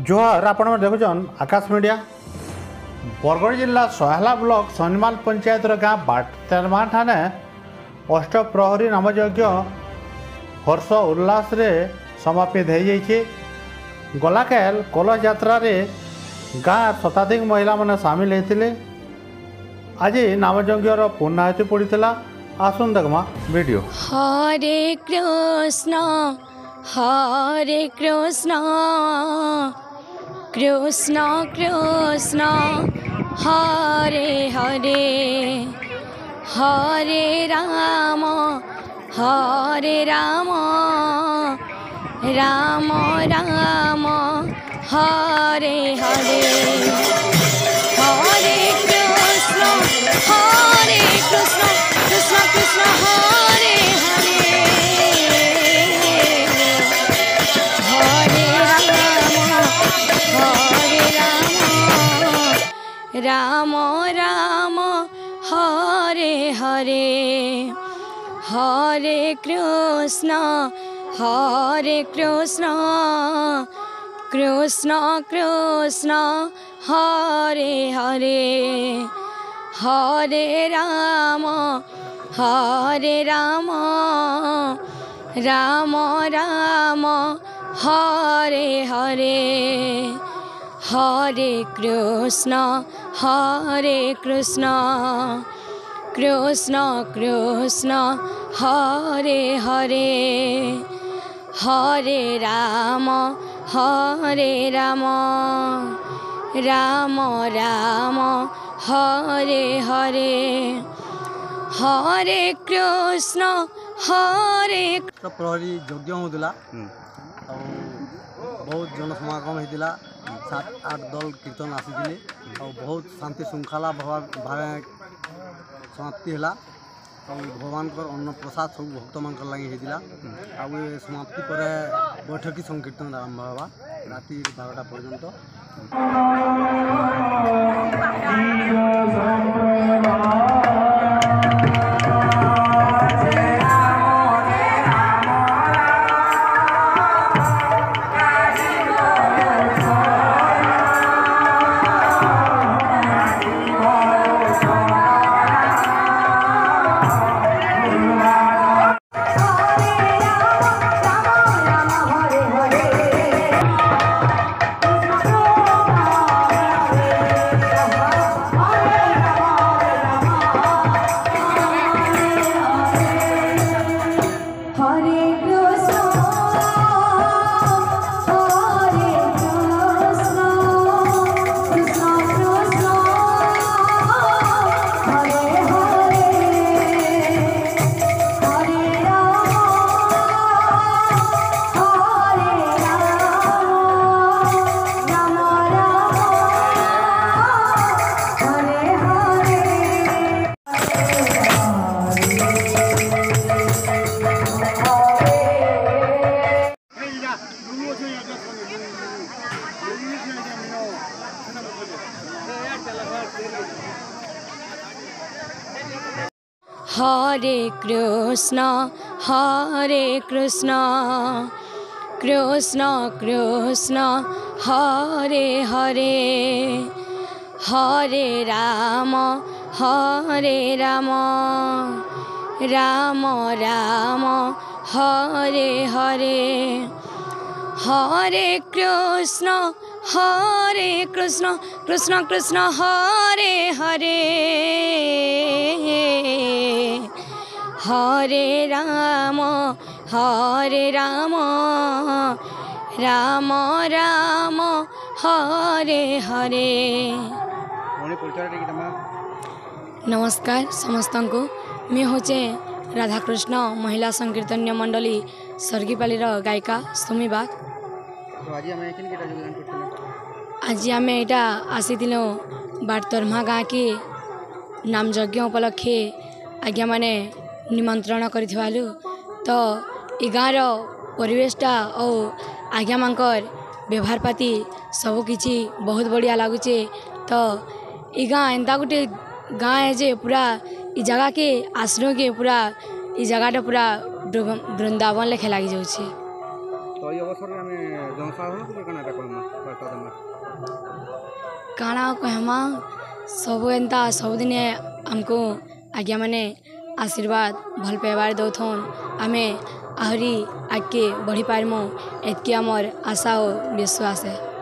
जोहार आपण देखुन आकाश मीडिया बरगढ़ जिला सोहला ब्लॉक सनिमाल पंचायत गाँ बाटमा ठाने अष्टप्रहरी नामयज्ञ हर्ष उल्लास रे समापित हो जाइए। गलाकाल कलश यात्रा रे गाँ शताधिक महिला माने सामिल होते। आज नामयज्ञ पूर्णाहुति पड़ता। आसुन देखमा वीडियो। हरे कृष्ण कृष्ण कृष्ण हरे हरे हरे राम राम राम हरे हरे हरे कृष्ण कृष्ण कृष्ण हरे हरे हरे राम राम हरे हरे हरे कृष्ण कृष्ण कृष्ण हरे हरे हरे राम राम राम हरे हरे हरे कृष्ण कृष्ण कृष्ण हरे हरे हरे राम राम राम हरे हरे हरे कृष्ण प्रहरी यज्ञ होता बहुत जनसमागम होता। 7-8 दल कीर्तन आसी बहुत शांति श्रृंखला भाव समाप्ति है। भगवान अन्न प्रसाद सब भक्त मान लगे होता। समाप्ति पर बैठकी संकीर्तन आरंभ होगा राति 12टा पर्यंत। हरे कृष्ण कृष्ण कृष्ण हरे हरे हरे राम राम राम हरे हरे हरे कृष्ण कृष्ण कृष्ण हरे हरे हरे राम राम राम हरे हरे। नमस्कार समस्त को मैं होचे राधाकृष्ण महिला संकीर्तन्य मंडली सर्गीपाली गायिका सुमी बाग। आज आम यहाँ आसी बाटतरमा गाँ की नाम यज्ञ उपलक्षे आज्ञा माने निमंत्रण करिथिवालु तो ई गाँव परिवेशटा और आज्ञा मांकर व्यवहार पाती सबकि बहुत बढ़िया लगुचे। तो ई गाँ एंता गोटे गाँ है जे पूरा ई जगह के आसनो के पूरा ई जगहटा पूरा वृंदावन लेखे लगी जाऊे। तो ये अवसर में आमे जनसाधारण को कहना कहमा बार्ता देमा काଣା कहमा सब एंता सबदिने हमको आज्ञा माने आशीर्वाद भल पाइबार दौथन आमे आहरी आगे बढ़ी पारमु एतकी आमर आशा और विश्वास है।